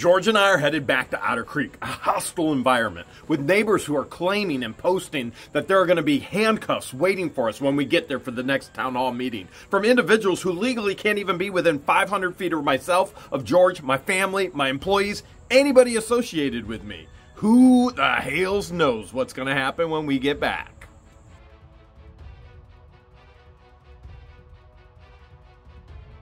George and I are headed back to Otter Creek, a hostile environment, with neighbors who are claiming and posting that there are going to be handcuffs waiting for us when we get there for the next town hall meeting, from individuals who legally can't even be within 500 feet of myself, of George, my family, my employees, anybody associated with me. Who the Hales knows what's going to happen when we get back?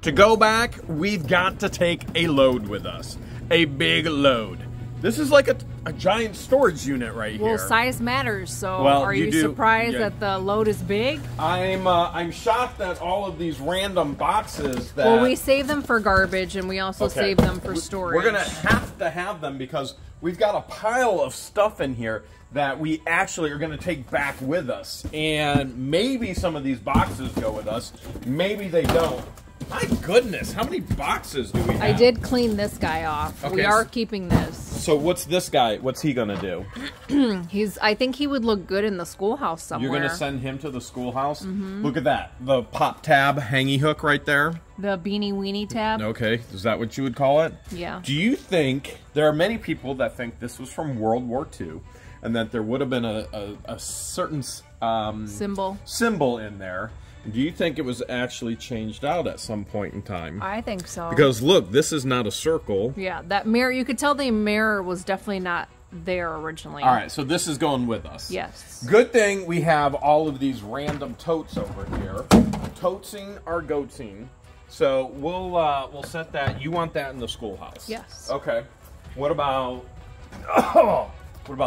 To go back, we've got to take a load with us. A big load. This is like a giant storage unit right here. Well, size matters, so well, are you surprised that the load is big? I'm shocked at all of these random boxes that... Well, we save them for garbage, and we also save them for storage. We're going to have them because we've got a pile of stuff in here that we actually are going to take back with us. And maybe some of these boxes go with us. Maybe they don't. My goodness, how many boxes do we have? I did clean this guy off. Okay, we are keeping this. So what's this guy? What's he gonna do? I think he would look good in the schoolhouse somewhere. You're gonna send him to the schoolhouse? Mm-hmm. Look at that. The pop tab hangy hook right there. The beanie weenie tab. Okay, is that what you would call it? Yeah. Do you think, there are many people that think this was from World War II and that there would have been a certain symbol in there. Do you think it was actually changed out at some point in time? I think so. Because look, this is not a circle. Yeah, that mirror, you could tell the mirror was definitely not there originally. All right, so this is going with us. Yes. Good thing we have all of these random totes over here. Totsing our goatsing. So we'll set that. You want that in the schoolhouse? Yes. Okay. What about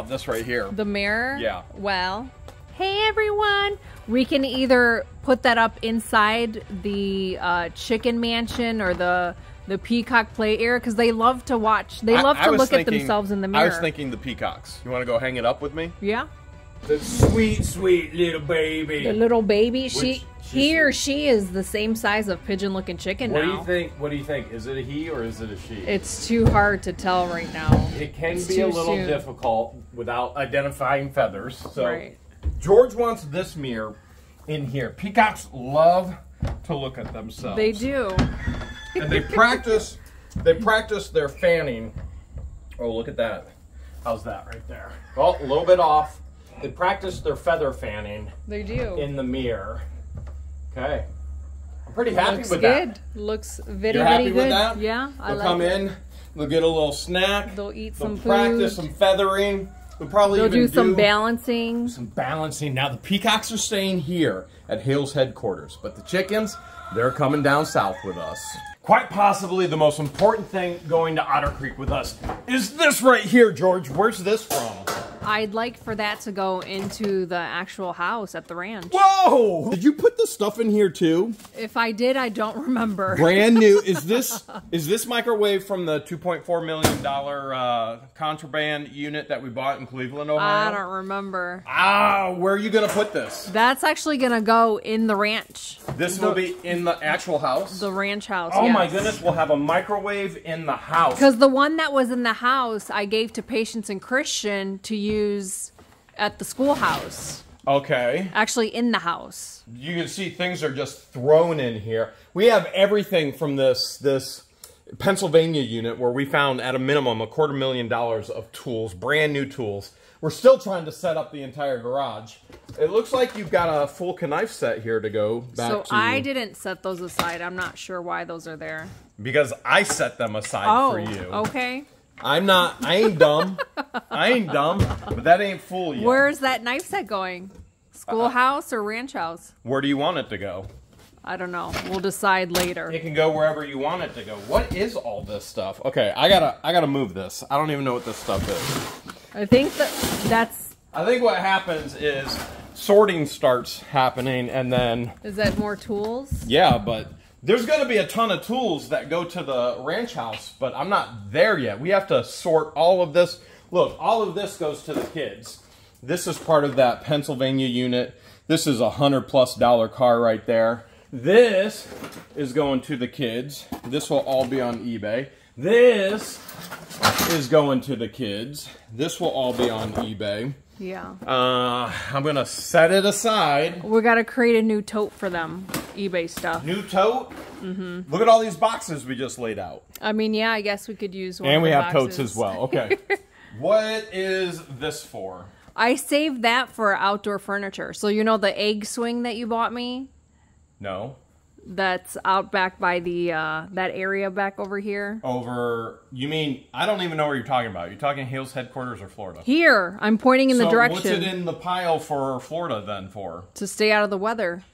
this right here? The mirror? Yeah. Well, hey everyone. We can either put that up inside the chicken mansion or the peacock play area because they love to watch. They love to look at themselves in the mirror. I was thinking the peacocks. You want to go hang it up with me? Yeah. The sweet, sweet little baby. The little baby. He or she is the same size of pigeon-looking chicken now. What do you think? What do you think? Is it a he or is it a she? It's too hard to tell right now. It can be a little difficult without identifying feathers. So. Right. George wants this mirror in here. Peacocks love to look at themselves. They do. And they practice their fanning. Oh, look at that. How's that right there? Well, a little bit off. They practice their feather fanning. They do. In the mirror. Okay. I'm pretty happy with good. that. Looks very, You're very happy good. With that? Yeah, They'll come in, they'll get a little snack. They'll eat some food. They'll practice some feathering. They'll do some balancing. Now, the peacocks are staying here at Hale's headquarters, but the chickens, they're coming down south with us. Quite possibly the most important thing going to Otter Creek with us is this right here, George. Where's this from? I'd like for that to go into the actual house at the ranch. Whoa! Did you put the stuff in here too? If I did, I don't remember. Brand new. Is this microwave from the $2.4 million contraband unit that we bought in Cleveland, Ohio? I don't remember. Where are you gonna put this? That's actually gonna go in the ranch. This will be in the actual house? The ranch house, Oh my goodness, we'll have a microwave in the house. Because the one that was in the house, I gave to Patience and Christian to use at the schoolhouse. Okay. Actually in the house. You can see things are just thrown in here. We have everything from this Pennsylvania unit where we found at a minimum $250,000 of tools, brand new tools. We're still trying to set up the entire garage. It looks like you've got a full knife set here to go back to. So I didn't set those aside. I'm not sure why those are there. Because I set them aside for you. Okay. I ain't dumb. I ain't dumb, but that ain't full yet. Where's that knife set going? Schoolhouse or ranch house? Where do you want it to go? I don't know. We'll decide later. It can go wherever you want it to go. What is all this stuff? Okay, I gotta move this. I don't even know what this stuff is. I think that's... I think what happens is sorting starts happening and then... Is that more tools? Yeah, but there's going to be a ton of tools that go to the ranch house, but I'm not there yet. We have to sort all of this. Look, all of this goes to the kids. This is part of that Pennsylvania unit. This is $100+ car right there. This is going to the kids. This will all be on eBay. This is going to the kids. This will all be on eBay. Yeah. I'm going to set it aside. We got to create a new tote for them. eBay stuff. New tote? Mm-hmm. Look at all these boxes we just laid out. I mean, yeah, I guess we could use one And of we the have boxes. totes as well. Okay. What is this for? I saved that for outdoor furniture. So you know the egg swing that you bought me? No. That's out back by the that area back over here. You mean, I don't even know where you're talking about. You're talking Hale's Headquarters or Florida? Here, I'm pointing in the direction. What's it in the pile for Florida then for? To stay out of the weather.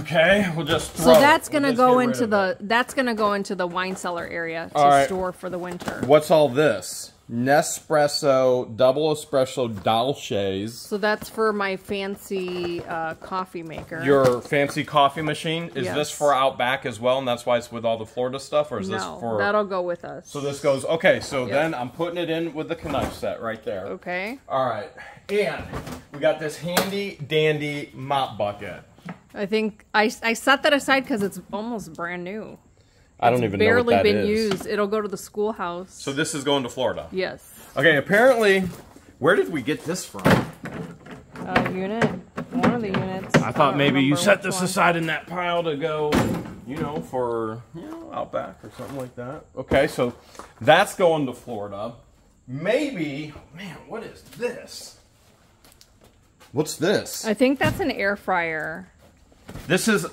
Okay, we'll just throw So that's it. gonna go into the wine cellar area to store for the winter. What's all this? Nespresso, double espresso dolces. So that's for my fancy coffee maker. Your fancy coffee machine? Is Yes. this for out back as well, and that's why it's with all the Florida stuff? Or is this for... that'll go with us. So this goes... Okay, so Yep. then I'm putting it in with the knife set right there. Okay. All right. And we got this handy dandy mop bucket. I think I set that aside because it's almost brand new. I don't even know what barely that been is. used. It'll go to the schoolhouse. So this is going to Florida? Yes. Okay, apparently, where did we get this from? Unit. One of the units. I thought maybe you remember set which this one. aside in that pile to go, you know, for, you know, out back or something like that. Okay, so that's going to Florida. Maybe, man, what is this? What's this? I think that's an air fryer. This is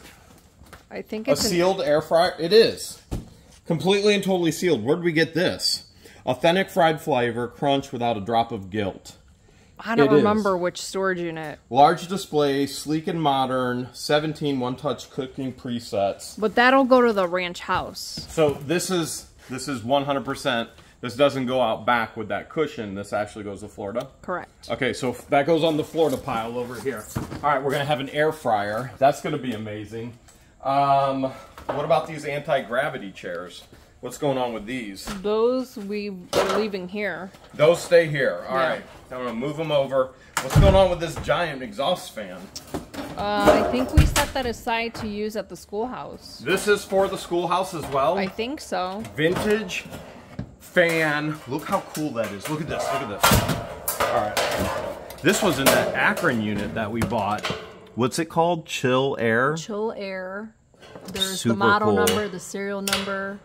I think a it's sealed air fryer. It is. Completely and totally sealed. Where did we get this? Authentic fried flavor, crunch without a drop of guilt. I don't It remember is. which storage unit. Large display, sleek and modern, 17 one-touch cooking presets. But that'll go to the ranch house. So this is 100%. This doesn't go out back with that cushion. This actually goes to Florida. Correct. Okay, so that goes on the Florida pile over here. All right, we're going to have an air fryer. That's going to be amazing. What about these anti-gravity chairs? What's going on with these? Those we are leaving here. Those stay here. All Yeah. right. I'm going to move them over. What's going on with this giant exhaust fan? I think we set that aside to use at the schoolhouse. This is for the schoolhouse as well? I think so. Vintage fan. Look how cool that is. Look at this. Look at this. All right. This was in that Akron unit that we bought. What's it called? Chill Air? Chill Air. There's Super the model cool. number, the serial number.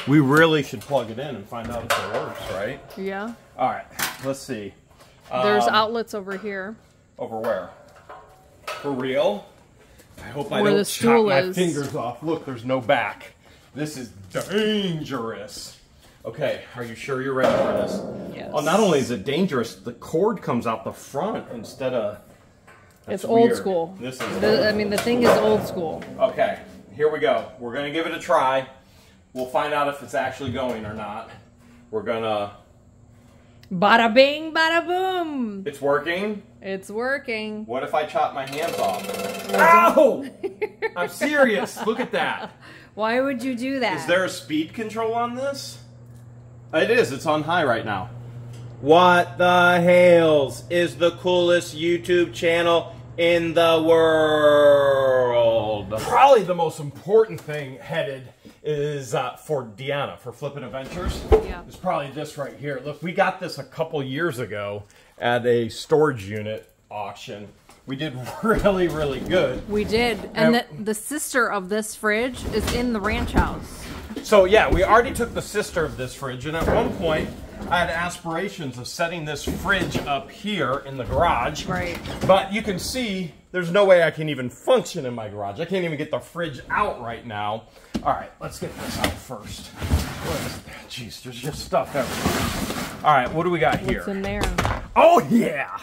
We really should plug it in and find out if it works, right? Yeah. All right. Let's see. There's outlets over here. Over where? For real? I hope I Where don't the chop stool my is. fingers off. Look, there's no back. This is dangerous. Okay, are you sure you're ready for this? Yes. Oh, not only is it dangerous, the cord comes out the front instead of... That's It's old weird. school. This is... I mean, the thing is old school. Okay, here we go. We're going to give it a try. We'll find out if it's actually going or not. We're going to... Bada bing, bada boom. It's working. It's working. What if I chop my hands off? Ow! I'm serious. Look at that. Why would you do that? Is there a speed control on this? It is. It's on high right now. What the Hales is the coolest YouTube channel in the world? Probably the most important thing headed is for Deanna, for Flippin' Adventures. Yeah. It's probably this right here. Look, we got this a couple years ago at a storage unit auction. We did really, really good. We did. And the sister of this fridge is in the ranch house. So yeah, we already took the sister of this fridge, and at one point I had aspirations of setting this fridge up here in the garage. Right. But you can see there's no way I can even function in my garage. I can't even get the fridge out right now. All right, let's get this out first. What is that? Jeez, there's just stuff everywhere. All right, what do we got here? What's in there? Oh yeah!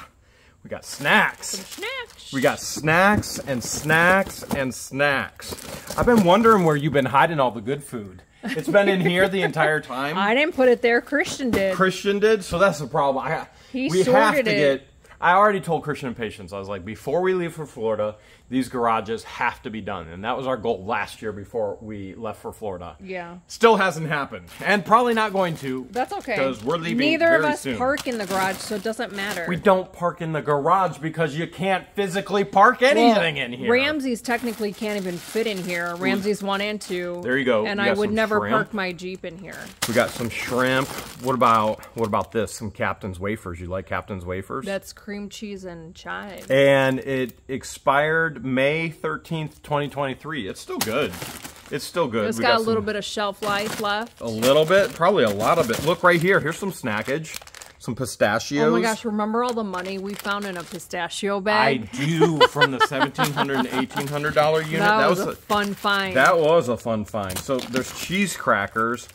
We got snacks. Snacks. We got snacks and snacks and snacks. I've been wondering where you've been hiding all the good food. It's been in here the entire time. I didn't put it there. Christian did. Christian did, so that's the problem. He we have sorted to it. get. I already told Christian and Patience, I was like, before we leave for Florida, these garages have to be done. And that was our goal last year before we left for Florida. Yeah. Still hasn't happened. And probably not going to. That's okay. Because we're leaving Neither very of us soon. park in the garage, so it doesn't matter. We don't park in the garage because you can't physically park anything in here. Ramsey's technically can't even fit in here. Ramsey's 1 and 2. There you go. And We I got would some never shrimp. park my Jeep in here. We got some shrimp. What about this? Some Captain's wafers. You like Captain's wafers? That's creamy cream cheese and chive. And it expired May 13th, 2023. It's still good. It's still good. It's got a little bit of shelf life left. A little bit, probably a lot of it. Look right here. Here's some snackage. Some pistachios. Oh my gosh, remember all the money we found in a pistachio bag? I do, from the $1,700 and $1,800 unit. That was a fun find. That was a fun find. So there's cheese crackers,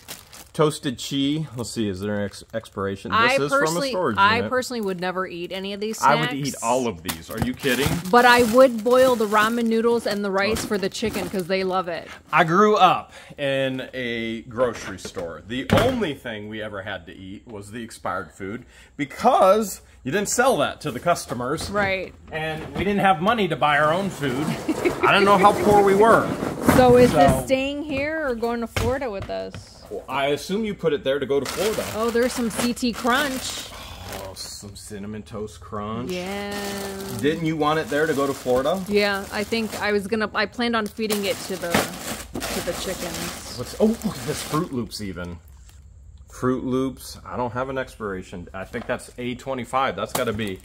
toasted cheese. Let's see, is there an expiration? This is from a storage unit. I personally would never eat any of these snacks. I would eat all of these. Are you kidding? But I would boil the ramen noodles and the rice for the chicken because they love it. I grew up in a grocery store. The only thing we ever had to eat was the expired food because you didn't sell that to the customers. Right. And we didn't have money to buy our own food. I don't know how poor we were. So is this staying here or going to Florida with us? Well, I assume you put it there to go to Florida. Oh, there's some CT Crunch. Oh, some Cinnamon Toast Crunch. Yeah. Didn't you want it there to go to Florida? Yeah, I think I planned on feeding it to the chickens. Oh, look at this Fruit Loops even. Fruit Loops. I don't have an expiration. I think that's A25. That's got to be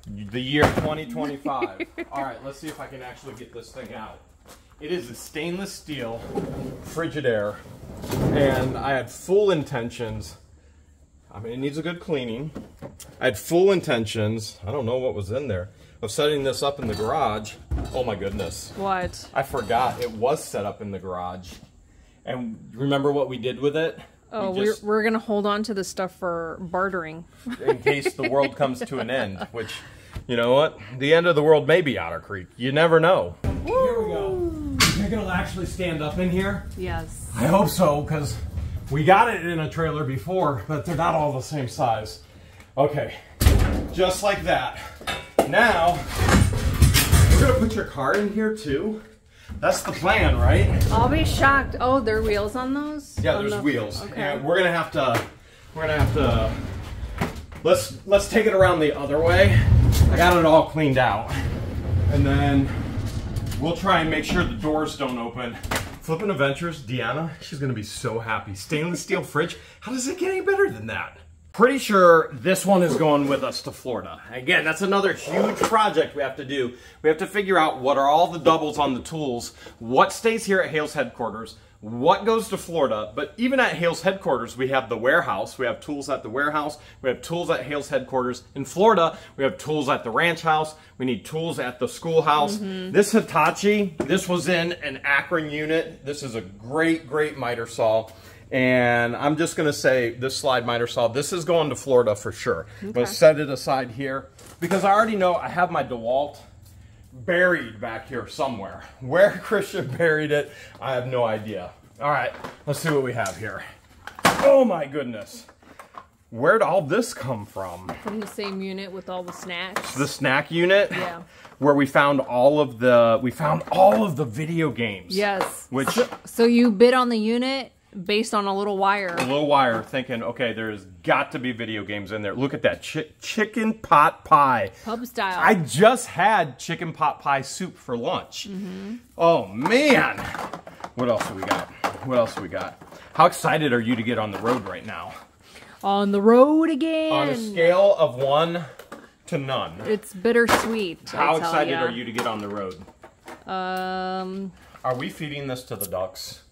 the year 2025. All right, let's see if I can actually get this thing out. It is a stainless steel Frigidaire, and I had full intentions. I mean, it needs a good cleaning. I had full intentions, I don't know what was in there, of setting this up in the garage. Oh my goodness. What? I forgot it was set up in the garage. And remember what we did with it? Oh, we're going to hold on to this stuff for bartering. In case the world comes to an end, which, you know what? The end of the world may be Otter Creek. You never know. Woo! Here we go. You think it'll actually stand up in here? Yes. I hope so, because we got it in a trailer before, but they're not all the same size. Okay, just like that. Now, we're going to put your car in here too. That's the plan, right? I'll be shocked. Oh, there are wheels on those? Yeah, there's wheels. Okay. And we're gonna have to let's take it around the other way. I got it all cleaned out. And then we'll try and make sure the doors don't open. Flippin' Adventures, Deanna, she's gonna be so happy. Stainless steel fridge. How does it get any better than that? Pretty sure this one is going with us to Florida. Again, that's another huge project we have to do. We have to figure out what are all the doubles on the tools, what stays here at Hale's headquarters, what goes to Florida. But even at Hale's headquarters, we have the warehouse. We have tools at the warehouse. We have tools at Hale's headquarters. In Florida, we have tools at the ranch house. We need tools at the schoolhouse. This Hitachi, this was in an Akron unit. This is a great, great miter saw. And I'm just going to say this slide miter saw, this is going to Florida for sure. Okay. I'm going to set it aside here because I already know I have my DeWalt buried back here somewhere. Where Christian buried it, I have no idea. All right, let's see what we have here. Oh my goodness. Where'd all this come from? From the same unit with all the snacks. The snack unit? Yeah. Where we found all of the video games. Yes. Which so you bid on the unit based on a little wire. A little wire, thinking, okay, there's got to be video games in there. Look at that chicken pot pie. Pub style. I just had chicken pot pie soup for lunch. Oh, man. What else do we got? What else do we got? How excited are you to get on the road right now? On the road again. On a scale of 1 to none. It's bittersweet. How excited are you to get on the road? Are we feeding this to the ducks?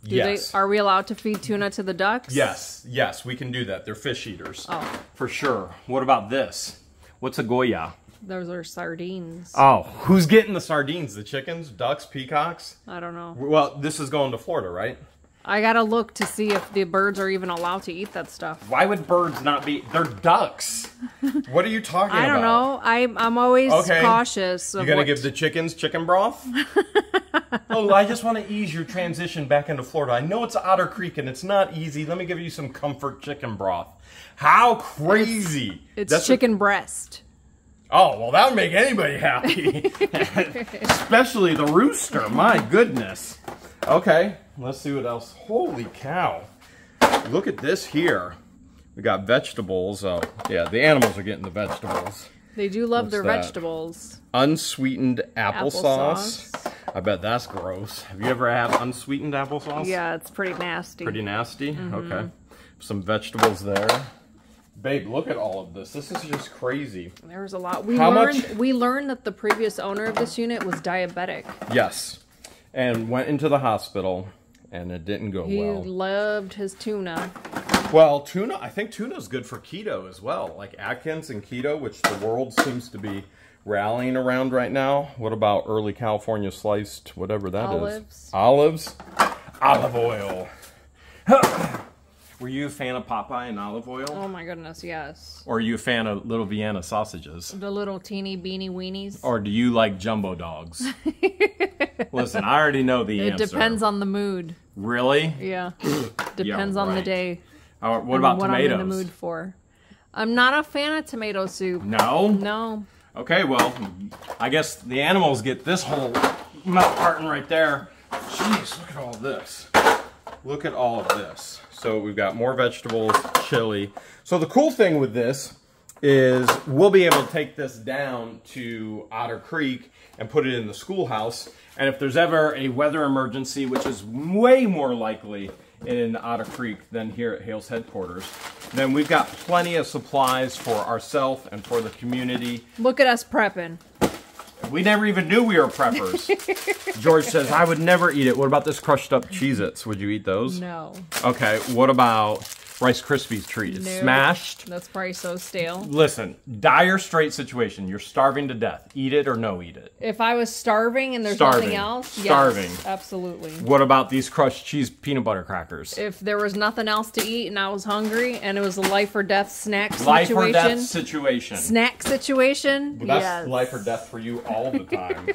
Yes. Are we allowed to feed tuna to the ducks? Yes, yes, we can do that. They're fish eaters. Oh. For sure. What about this? What's a Goya? Those are sardines. Oh, who's getting the sardines? The chickens, ducks, peacocks? I don't know. Well, this is going to Florida, right? I gotta look to see if the birds are even allowed to eat that stuff. Why would birds not be? They're ducks. What are you talking about? I don't know. I'm always cautious. You gonna give the chickens chicken broth? Oh, I just want to ease your transition back into Florida. I know it's Otter Creek and it's not easy. Let me give you some comfort chicken broth. How crazy! It's chicken breast. Oh, well, that would make anybody happy. Especially the rooster. My goodness. Okay, let's see what else. Holy cow. Look at this here. We got vegetables. Oh, yeah, the animals are getting the vegetables. They do love their vegetables. Unsweetened applesauce. I bet that's gross. Have you ever had unsweetened applesauce? Yeah, it's pretty nasty. Pretty nasty? Okay. Some vegetables there. Babe, look at all of this. This is just crazy. There's a lot. We learned that the previous owner of this unit was diabetic. Yes. And went into the hospital, and it didn't go well. He loved his tuna. Well, tuna, I think tuna's good for keto as well. Like Atkins and keto, which the world seems to be rallying around right now. What about early California sliced, whatever that is? Olives. Olive oil. Were you a fan of Popeye and olive oil? Oh my goodness, yes. Or are you a fan of Little Vienna sausages? The little teeny beanie weenies. Or do you like jumbo dogs? Listen, I already know the answer. It depends on the mood. Really? Yeah. Depends on the day. What about what tomatoes? I'm in the mood for. I'm not a fan of tomato soup. No? No. Okay, well, I guess the animals get this whole milk carton right there. Jeez, look at all this. Look at all of this. So we've got more vegetables, chili. So the cool thing with this is we'll be able to take this down to Otter Creek and put it in the schoolhouse. And if there's ever a weather emergency, which is way more likely in Otter Creek than here at Hale's headquarters, then we've got plenty of supplies for ourselves and for the community. Look at us prepping. We never even knew we were preppers. George says, I would never eat it. What about this crushed up Cheez-Its? Would you eat those? No. Okay, what about Rice Krispies treat? It's smashed. That's probably so stale. Listen, dire straight situation. You're starving to death. Eat it or no eat it? If I was starving and there's nothing else, yes, absolutely. What about these crushed cheese peanut butter crackers? If there was nothing else to eat and I was hungry and it was a life or death snack situation. Life or death situation. Snack situation? Well, that's life or death for you all the time.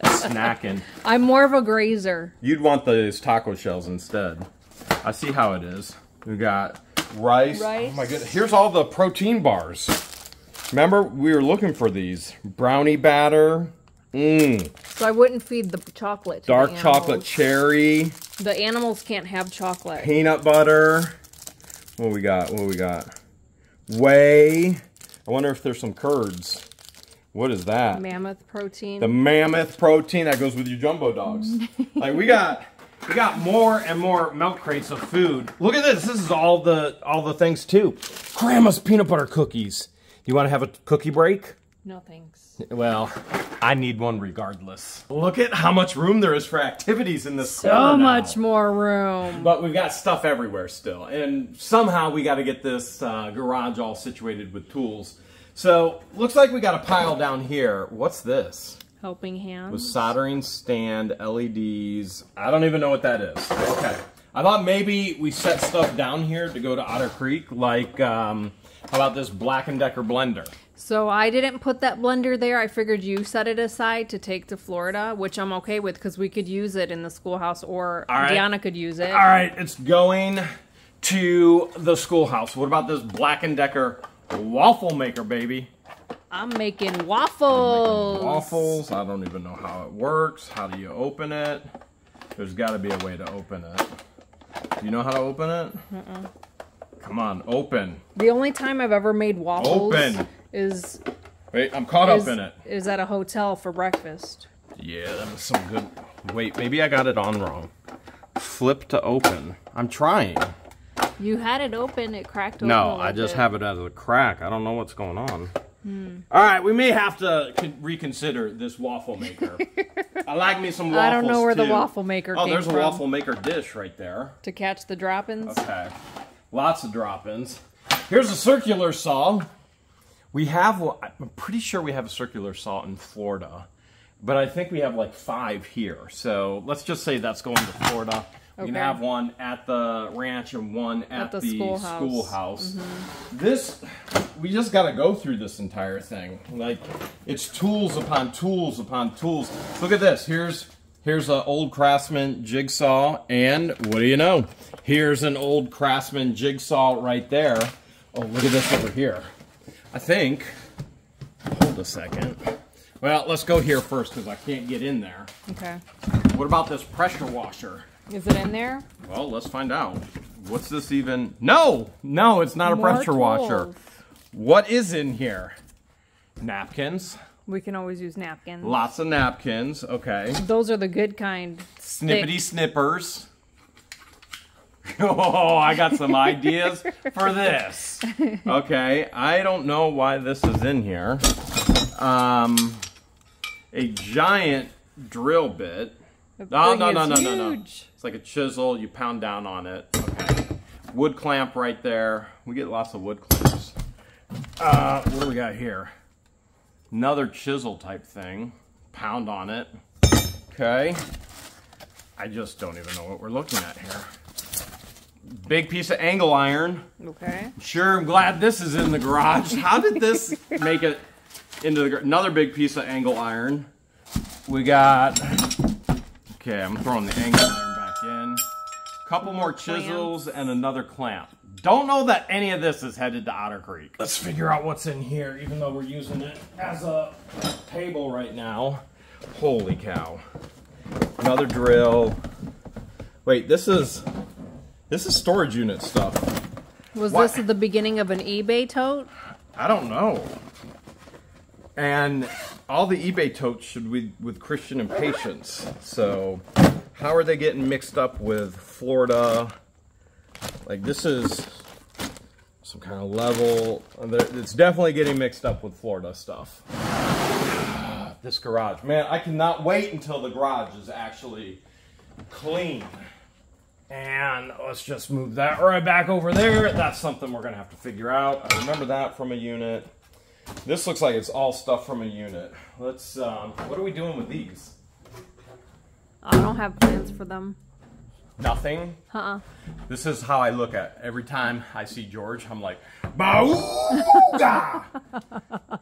Snacking. I'm more of a grazer. You'd want those taco shells instead. I see how it is. We got rice. Oh my goodness. Here's all the protein bars. Remember, we were looking for these. Brownie batter. So I wouldn't feed the chocolate. Dark chocolate cherry. The animals can't have chocolate. Peanut butter. What we got? What we got? Whey. I wonder if there's some curds. What is that? Mammoth protein. The mammoth protein that goes with your jumbo dogs. Like we got more and more milk crates of food. Look at this. This is all the things too. Grandma's peanut butter cookies. You want to have a cookie break? No thanks. Well, I need one regardless. Look at how much room there is for activities in this corner So now. much more room. But we've got stuff everywhere still. And somehow we got to get this garage all situated with tools. So, looks like we got a pile down here. What's this? Helping hands. With soldering stand, LEDs. I don't even know what that is. Okay. I thought maybe we set stuff down here to go to Otter Creek, like, how about this Black & Decker blender? So I didn't put that blender there. I figured you set it aside to take to Florida, which I'm okay with because we could use it in the schoolhouse, or Deanna could use it. All right, it's going to the schoolhouse. What about this Black & Decker waffle maker, baby? I'm making waffles. Waffles. I don't even know how it works. How do you open it? There's got to be a way to open it. You know how to open it? Come on, open. The only time I've ever made waffles is... Wait, I'm caught up in it. Is at a hotel for breakfast. Yeah, that was some good... Wait, maybe I got it on wrong. Flip to open. I'm trying. You had it open, it cracked open. No, I just have it as a crack. I don't know what's going on. All right, we may have to reconsider this waffle maker. I like me some waffles, I don't know where too. the waffle maker came from. Oh, there's a waffle maker dish right there. To catch the drop-ins? Okay. Lots of drop-ins. Here's a circular saw. We have, I'm pretty sure we have a circular saw in Florida. But I think we have like 5 here. So let's just say that's going to Florida. We can have one at the ranch and one at the schoolhouse. This, we just got to go through this entire thing. Like, it's tools upon tools upon tools. Look at this. Here's an old Craftsman jigsaw, and what do you know? Here's an old Craftsman jigsaw right there. Oh, look at this over here. I think, hold a second. Well, let's go here first because I can't get in there. Okay. What about this pressure washer? Is it in there? Well, let's find out. What's this even? No, it's not a pressure washer. What is in here? Napkins. We can always use napkins. Lots of napkins, okay. Those are the good kind. Snippety snippers. Oh, I got some ideas for this. Okay, I don't know why this is in here. A giant drill bit. No. It's like a chisel. You pound down on it. Okay. Wood clamp right there. We get lots of wood clamps. What do we got here? Another chisel type thing. Pound on it. Okay. I just don't even know what we're looking at here. Big piece of angle iron. Okay. Sure, I'm glad this is in the garage. How did this make it into the garage? Another big piece of angle iron. We got, okay, I'm throwing the angle iron back in. Couple more chisels and another clamp. Don't know that any of this is headed to Otter Creek. Let's figure out what's in here, even though we're using it as a table right now. Holy cow. Another drill. Wait, this is storage unit stuff. Was this at the beginning of an eBay tote? I don't know. And all the eBay totes should be with Christian and Patience. So how are they getting mixed up with Florida? Like, this is some kind of level. It's definitely getting mixed up with Florida stuff. This garage. Man, I cannot wait until the garage is actually clean. And let's just move that right back over there. That's something we're going to have to figure out. I remember that from a unit. This looks like it's all stuff from a unit. Let's, what are we doing with these? I don't have plans for them. Nothing? Uh-uh. This is how I look at it. Every time I see George, I'm like, Bauga!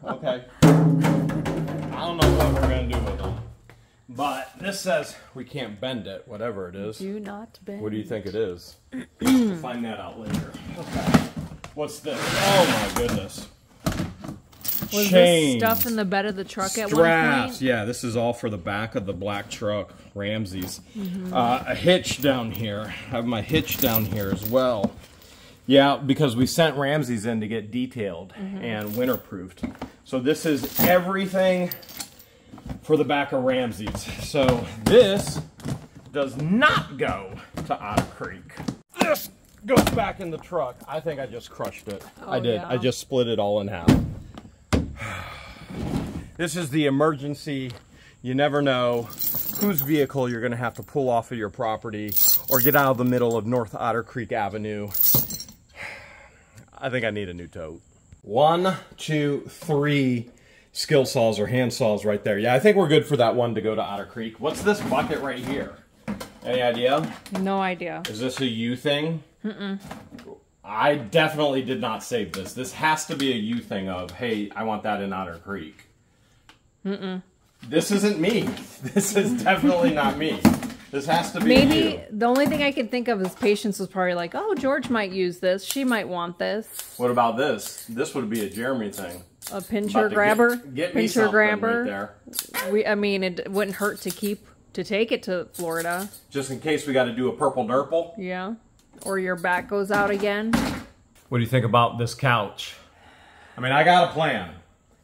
Okay. I don't know what we're going to do with them. But this says we can't bend it, whatever it is. Do not bend. What do you think it is? We'll find that out later. Okay. What's this? Oh my goodness. Was Chains. this stuff in the bed of the truck at one Straps. point? Yeah, this is all for the back of the black truck, Ramsey's. A hitch down here. I have my hitch down here as well. Yeah, because we sent Ramsey's in to get detailed and winterproofed. So this is everything for the back of Ramsey's. So this does not go to Otter Creek. This goes back in the truck. I think I just crushed it. Oh, I did. yeah. I just split it all in half. This is the emergency. You never know whose vehicle you're going to have to pull off of your property or get out of the middle of North Otter Creek Avenue. I think I need a new tote. 1, 2, 3 skill saws or hand saws right there. Yeah, I think we're good for that one to go to Otter Creek. What's this bucket right here? Any idea? No idea. Is this a you thing? I definitely did not save this. This has to be a you thing of, hey, I want that in Otter Creek. This isn't me. This is definitely not me. This has to be Maybe you. the only thing I can think of is Patience was probably like, oh, George might use this. She might want this. What about this? This would be a Jeremy thing. A pincher grabber? Get me pincher something grabber? right there. I mean, it wouldn't hurt to take it to Florida. Just in case we got to do a purple nurple. Yeah. Or your back goes out again. What do you think about this couch? I mean, I got a plan.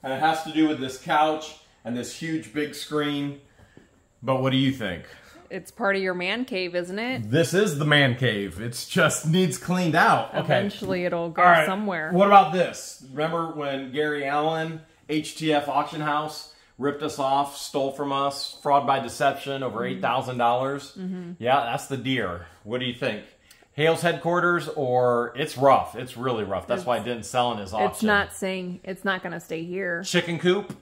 And it has to do with this couch and this huge big screen. But what do you think? It's part of your man cave, isn't it? This is the man cave. It just needs cleaned out. Okay. Eventually it'll go somewhere. What about this? Remember when Gary Allen, HTF Auction House, ripped us off, stole from us, fraud by deception, over $8,000? Yeah, that's the deer. What do you think? Hale's Headquarters, or it's rough. It's really rough. That's why it didn't sell in his auction. It's not saying it's not going to stay here. Chicken coop?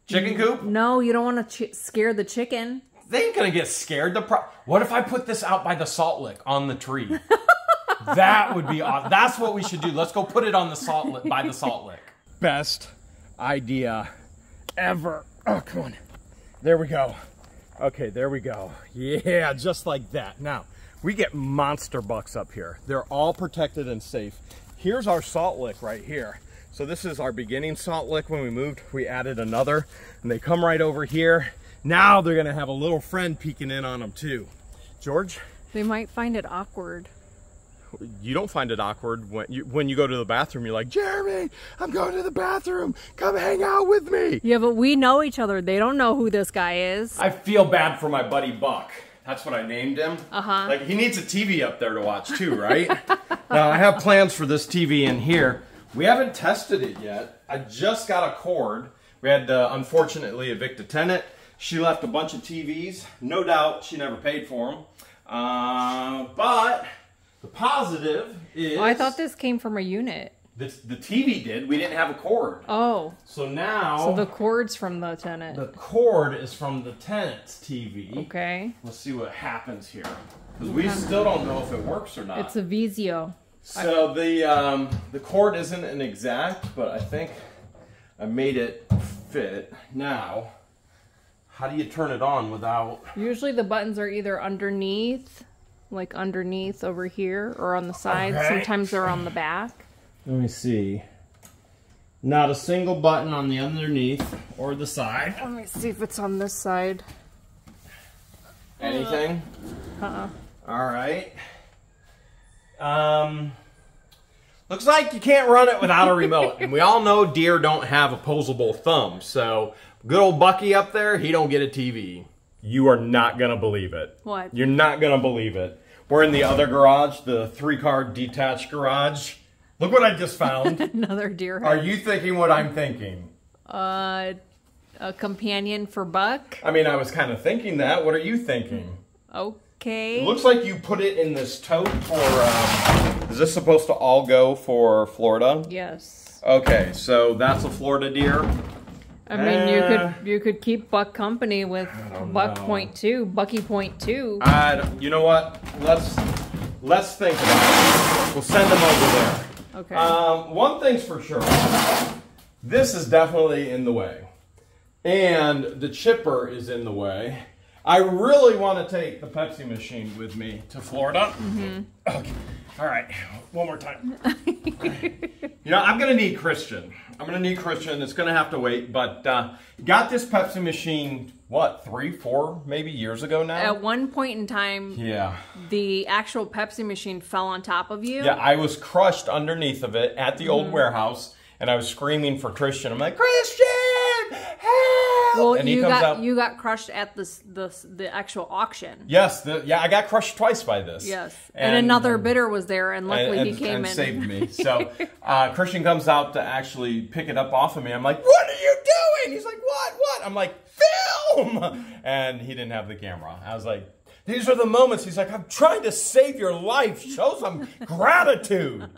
Chicken coop? No, you don't want to scare the chicken. They ain't going to get scared. What if I put this out by the salt lick on the tree? That would be awesome. That's what we should do. Let's go put it on the salt lick, by the salt lick. Best idea ever. Oh, come on. There we go. Okay, there we go. Yeah, just like that. Now, we get monster bucks up here. They're all protected and safe. Here's our salt lick right here. So this is our beginning salt lick. When we moved, we added another, and they come right over here. Now they're gonna have a little friend peeking in on them too. George? They might find it awkward. You don't find it awkward when you go to the bathroom. You're like, Jeremy, I'm going to the bathroom. Come hang out with me. Yeah, but we know each other. They don't know who this guy is. I feel bad for my buddy Buck. That's what I named him. Uh-huh. Like, he needs a TV up there to watch too, right? Now, I have plans for this TV in here. We haven't tested it yet. I just got a cord. We had to, unfortunately, evict a tenant. She left a bunch of TVs. No doubt she never paid for them. But the positive is... Oh, I thought this came from a unit. The TV did. We didn't have a cord. Oh. So now... So the cord's from the tenant. The cord is from the tenant's TV. Okay. Let's see what happens here. Because we still don't know if it works or not. It's a Vizio. So the cord isn't an exact, but I think I made it fit. Now, how do you turn it on without... Usually the buttons are either underneath, like underneath over here, or on the side. Okay. Sometimes they're on the back. Let me see. Not a single button on the underneath or the side. Let me see if it's on this side. Anything? Uh-uh. All right. Looks like you can't run it without a remote. And we all know deer don't have opposable thumbs. So good old Bucky up there, he don't get a TV. You are not going to believe it. What? You're not going to believe it. We're in the other garage, the 3-car detached garage. Look what I just found. Another deer head. Are you thinking what I'm thinking? A companion for Buck? I mean, I was kind of thinking that. What are you thinking? Okay. It looks like you put it in this tote for, is this supposed to all go for Florida? Yes. Okay, so that's a Florida deer. I mean, you could keep Buck company with Buck .2, Bucky .2. You know what? Let's think about it. We'll send them over there. Okay. One thing's for sure. This is definitely in the way. And the chipper is in the way. I really want to take the Pepsi machine with me to Florida. Mm-hmm. Okay. All right. One more time. You know, I'm going to need Christian. It's going to have to wait. But got this Pepsi machine, what, 3, 4 maybe years ago now? At one point in time, yeah, the actual Pepsi machine fell on top of you. Yeah, I was crushed underneath of it at the old warehouse. And I was screaming for Christian. I'm like, Christian, help! Well, and you got crushed at the actual auction. Yes, I got crushed twice by this. Yes, and another bidder was there, and luckily he came in and saved me. So Christian comes out to actually pick it up off of me. I'm like, what are you doing? He's like, what? I'm like, film! And he didn't have the camera. I was like, these are the moments. He's like, I'm trying to save your life. Show some gratitude.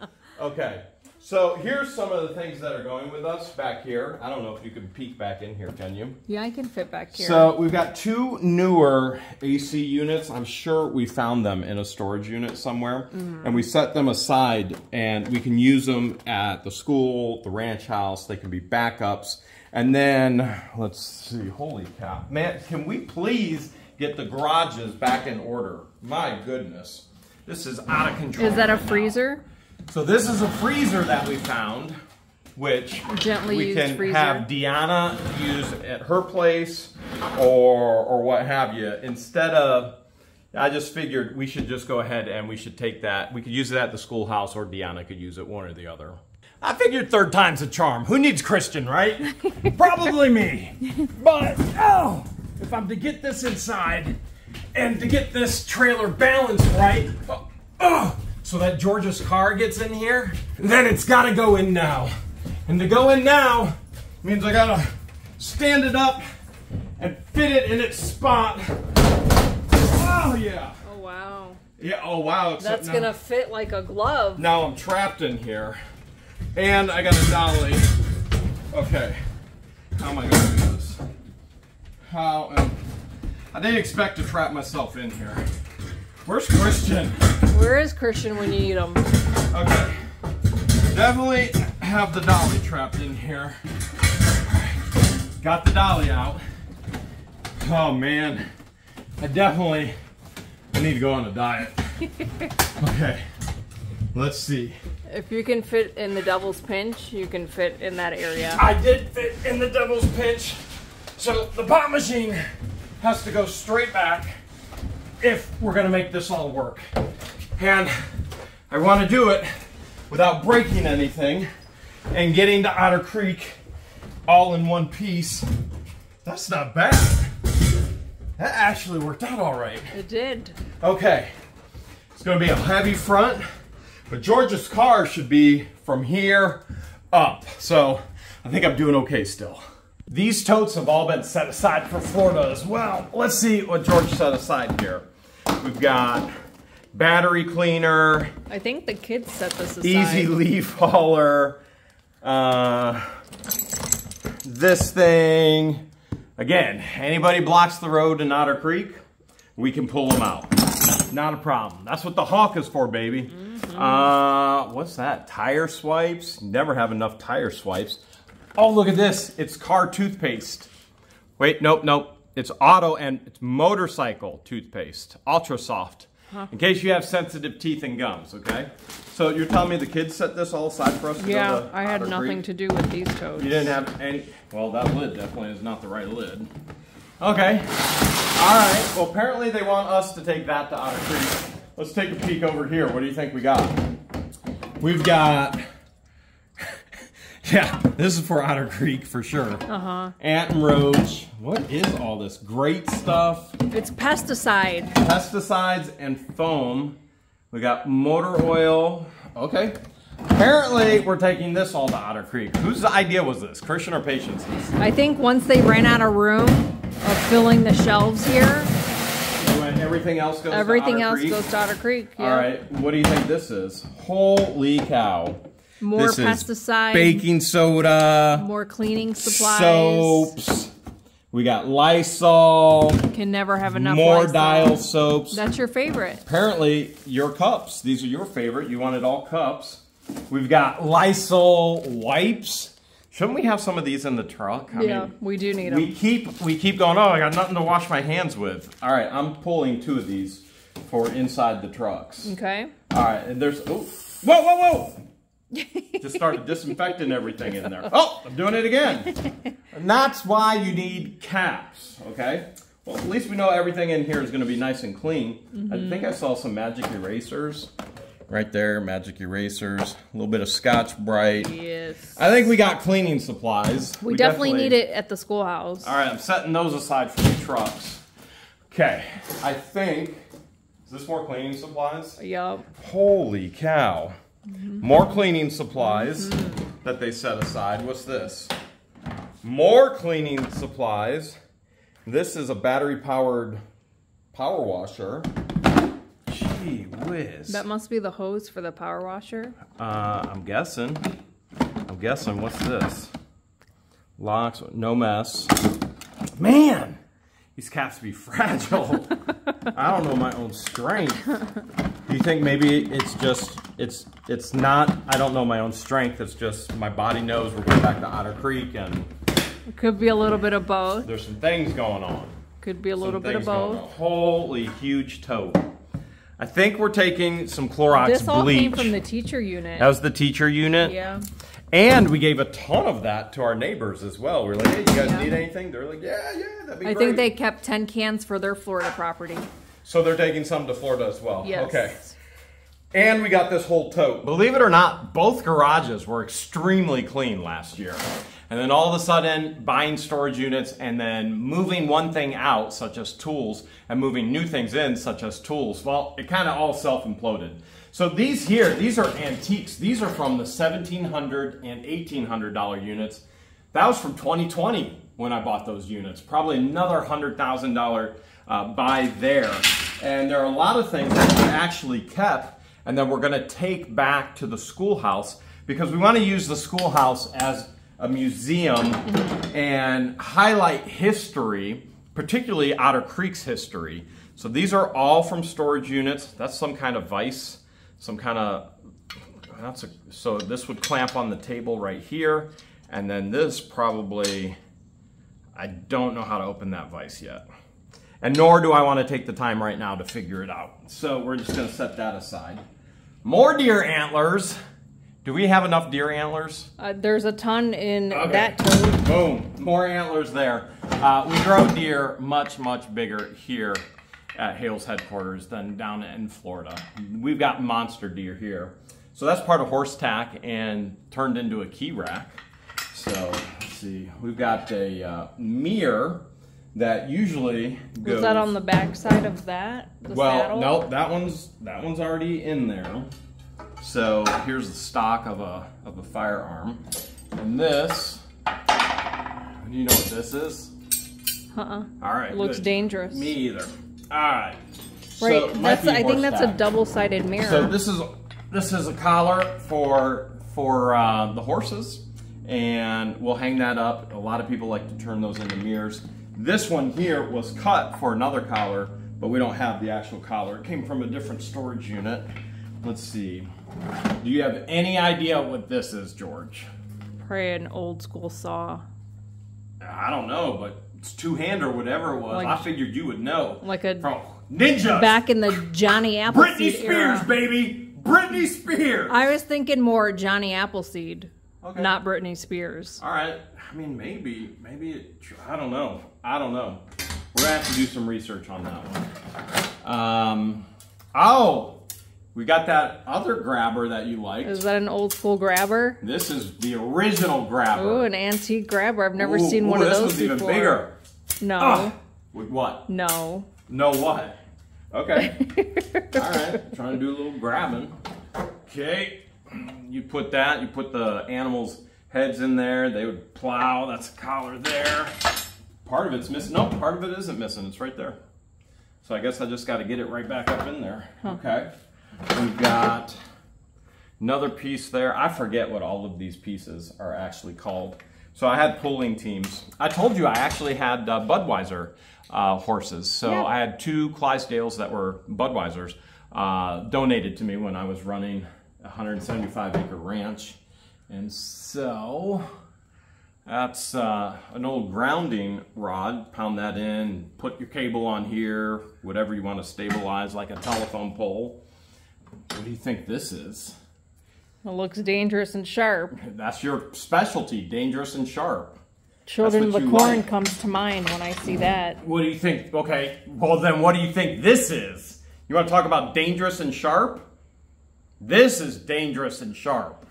Okay. So here's some of the things that are going with us back here. I don't know if you can peek back in here, can you? Yeah, I can fit back here. So we've got 2 newer AC units. I'm sure we found them in a storage unit somewhere. Mm-hmm. And we set them aside and we can use them at the school, the ranch house. They can be backups. And then, let's see, holy cow. Man, can we please get the garages back in order? My goodness. This is out of control. Is that a freezer? So this is a freezer that we found, which we can have Deanna use at her place or what have you. Instead of, I just figured we should just go ahead and we should take that. We could use it at the schoolhouse or Deanna could use it, one or the other. I figured third time's a charm. Who needs Christian, right? Probably me. But, if I'm to get this inside and to get this trailer balanced right, so that Georgia's car gets in here, then it's gotta go in now. And to go in now means I gotta stand it up and fit it in its spot. Oh yeah. Oh wow. Yeah, oh wow. That's gonna fit like a glove. Now I'm trapped in here. And I got a dolly. Okay. How am I gonna do this? I didn't expect to trap myself in here. Where's Christian? Where is Christian when you need him? Okay. Definitely have the dolly trapped in here. Got the dolly out. Oh man. I need to go on a diet. Okay. Let's see. If you can fit in the devil's pinch, you can fit in that area. I did fit in the devil's pinch. So the pop machine has to go straight back if we're going to make this all work. And I want to do it without breaking anything and getting to Otter Creek all in one piece. That's not bad. That actually worked out all right. It did. Okay. It's going to be a heavy front, but George's car should be from here up. So I think I'm doing okay still. These totes have all been set aside for Florida as well. Let's see what George set aside here. We've got battery cleaner. I think the kids set this aside. Easy leaf hauler. This thing. Again, anybody blocks the road in Otter Creek, we can pull them out. Not a problem. That's what the Hawk is for, baby. What's that? Tire swipes? Never have enough tire swipes. Oh, look at this. It's car toothpaste. Wait, nope. It's auto and it's motorcycle toothpaste. Ultra soft. In case you have sensitive teeth and gums, okay? So you're telling me the kids set this all aside for us to go to I had nothing to do with these totes. You didn't have any... Well, that lid definitely is not the right lid. Okay. All right. Well, apparently they want us to take that to Otter Creek. Let's take a peek over here. What do you think we got? We've got... Yeah, this is for Otter Creek for sure. Ant and roach. What is all this great stuff? It's pesticide. Pesticides and foam. We got motor oil. Okay. Apparently, we're taking this all to Otter Creek. Whose idea was this? Christian or Patience's? I think once they ran out of room of filling the shelves here, everything else goes to Otter Creek. Yeah. All right. What do you think this is? Holy cow. More this pesticides. Baking soda. More cleaning supplies. Soaps. We got Lysol. Can never have enough More Lysol. Dial soaps. That's your favorite. Apparently, your cups. These are your favorite. You wanted all cups. We've got Lysol wipes. Shouldn't we have some of these in the truck? I mean, we do need them. We keep going, oh, I got nothing to wash my hands with. All right, I'm pulling 2 of these for inside the trucks. Okay. All right, and there's, oh, whoa. Just started disinfecting everything in there. Oh, I'm doing it again. And that's why you need caps, okay? Well, at least we know everything in here is going to be nice and clean. I think I saw some magic erasers. Right there, magic erasers. A little bit of Scotch Brite. Yes. I think we got cleaning supplies. We definitely need it at the schoolhouse. All right, I'm setting those aside for the trucks. Okay, I think, is this more cleaning supplies? Yup. Holy cow. More cleaning supplies that they set aside. What's this? More cleaning supplies. This is a battery-powered power washer. Gee whiz. That must be the hose for the power washer. I'm guessing. What's this? Locks, no mess. Man, these caps be fragile. I don't know my own strength. Do you think maybe it's just, it's not, I don't know my own strength, it's just my body knows we're going back to Otter Creek and... It could be a little bit of both. There's some things going on. Could be a little bit of both. Holy huge tote. I think we're taking some Clorox bleach. This all came from the teacher unit. That was the teacher unit? Yeah. And we gave a ton of that to our neighbors as well. We were like, hey, you guys need anything? They're like, yeah, that'd be great. I think they kept 10 cans for their Florida property. So they're taking some to Florida as well. Yes. Okay. And we got this whole tote. Believe it or not, both garages were extremely clean last year. And then all of a sudden, buying storage units and then moving one thing out, such as tools, and moving new things in, such as tools, well, it kind of all self-imploded. So these here, these are antiques. These are from the $1,700 and $1,800 units. That was from 2020 when I bought those units. Probably another $100,000 buy there. And there are a lot of things that we actually kept and then we're going to take back to the schoolhouse because we want to use the schoolhouse as a museum and highlight history, particularly Otter Creek's history. So these are all from storage units. That's some kind of vise, some kind of, so this would clamp on the table right here. And then this probably, I don't know how to open that vise yet. And nor do I want to take the time right now to figure it out. So we're just going to set that aside. More deer antlers. Do we have enough deer antlers? There's a ton in that tote. Boom. More antlers there. We grow deer much, much bigger here at Hale's Headquarters than down in Florida. We've got monster deer here. So that's part of horse tack and turned into a key rack. So let's see. We've got a mirror that usually goes... Was that on the back side of that? Well, saddle? no, that one's already in there. So here's the stock of a firearm. And this, do you know what this is? Uh-uh. All right. It looks dangerous. Me either. All right. Right. So I think that's a double-sided mirror. So this is a collar for the horses, and we'll hang that up. A lot of people like to turn those into mirrors. This one here was cut for another collar, but we don't have the actual collar. It came from a different storage unit. Let's see. Do you have any idea what this is, George? Probably an old school saw. I don't know, but it's two-hand or whatever it was. I figured you would know. Like a ninja. Back in the Johnny Appleseed Britney Spears, era. Baby. Britney Spears. I was thinking more Johnny Appleseed, okay. Not Britney Spears. All right. I mean, maybe I don't know. We're gonna have to do some research on that one. Oh, we got that other grabber that you liked. Is that an old school grabber? This is the original grabber. Ooh, an antique grabber. I've never seen one of those before. This one's even bigger. No. With what? No. No what? Okay. All right. Trying to do a little grabbing. Okay. You put the animals' heads in there. They would plow. That's a collar there. Part of it's missing. No, part of it isn't missing. It's right there. So I guess I just got to get it right back up in there. Huh. Okay. We've got another piece there. I forget what all of these pieces are actually called. So I had pulling teams. I told you I actually had Budweiser horses. So yeah. I had 2 Clydesdales that were Budweisers donated to me when I was running a 175-acre ranch. And so that's an old grounding rod. Pound that in, put your cable on here, whatever you want to stabilize, like a telephone pole. What do you think this is? It looks dangerous and sharp. That's your specialty, dangerous and sharp. Children of the Corn comes to mind when I see that. What do you think? Okay, well then what do you think this is? You want to talk about dangerous and sharp? This is dangerous and sharp.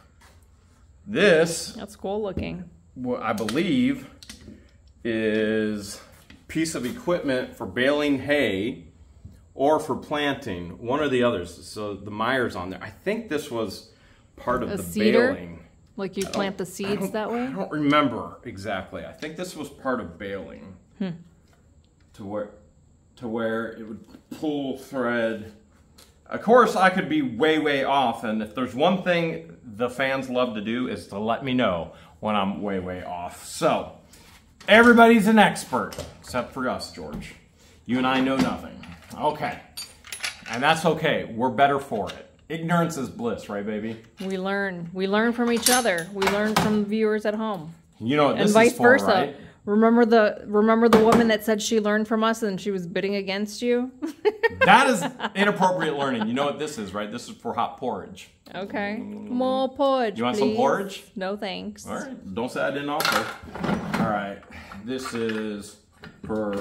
This... That's cool looking. What I believe is a piece of equipment for baling hay or for planting, one or the others. So the Myers on there. I think this was part of the cedar? baling. Like you plant the seeds that way? I don't remember exactly. I think this was part of baling. To where it would pull thread. Of course, I could be way off, and if there's one thing the fans love to do is to let me know when I'm way off. So, everybody's an expert, except for us, George. You and I know nothing. Okay. And that's okay. We're better for it. Ignorance is bliss, right, baby? We learn. We learn from each other. We learn from the viewers at home. You know what this is for, and vice versa. Right? Remember the woman that said she learned from us and she was bidding against you? That is inappropriate learning. You know what this is, right? This is for hot porridge. Okay. More porridge, You want please. some porridge? No, thanks. All right. Don't say I didn't offer. All right. This is for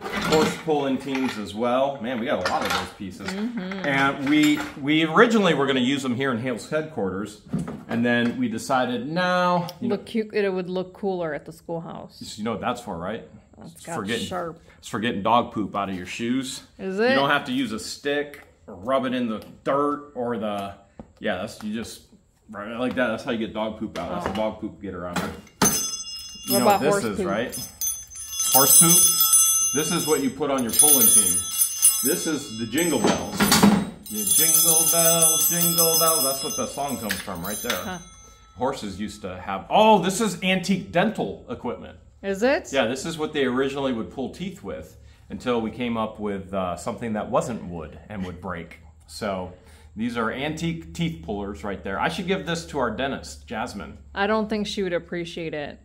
horse pulling teams as well. Man, we got a lot of those pieces. And we originally were going to use them here in Hale's headquarters, and then we decided no. It would look cooler at the schoolhouse. You know what that's for, right? It's sharp. It's for getting dog poop out of your shoes. Is it? You don't have to use a stick or rub it in the dirt or the. Yeah, you just right like that. That's how you get dog poop out. That's the dog poop getter out of it. You know what this is, right? Horse poop. This is what you put on your pulling team. This is the jingle bells. You jingle bells. That's what the song comes from right there. Huh. Horses used to have... Oh, this is antique dental equipment. Is it? Yeah, this is what they originally would pull teeth with until we came up with something that wasn't wood and would break. So these are antique teeth pullers right there. I should give this to our dentist, Jasmine. I don't think she would appreciate it.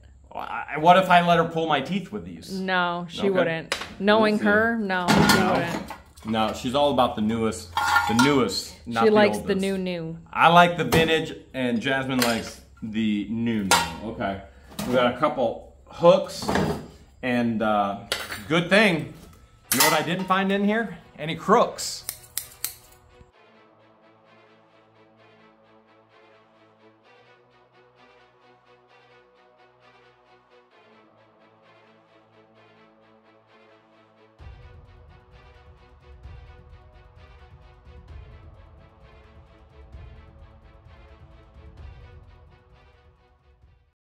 What if I let her pull my teeth with these? No, she wouldn't. Knowing her, no, she wouldn't. No, she's all about the newest, not the oldest. She likes the new. I like the vintage, and Jasmine likes the new. Okay. We got a couple hooks, and good thing. You know what I didn't find in here? Any crooks.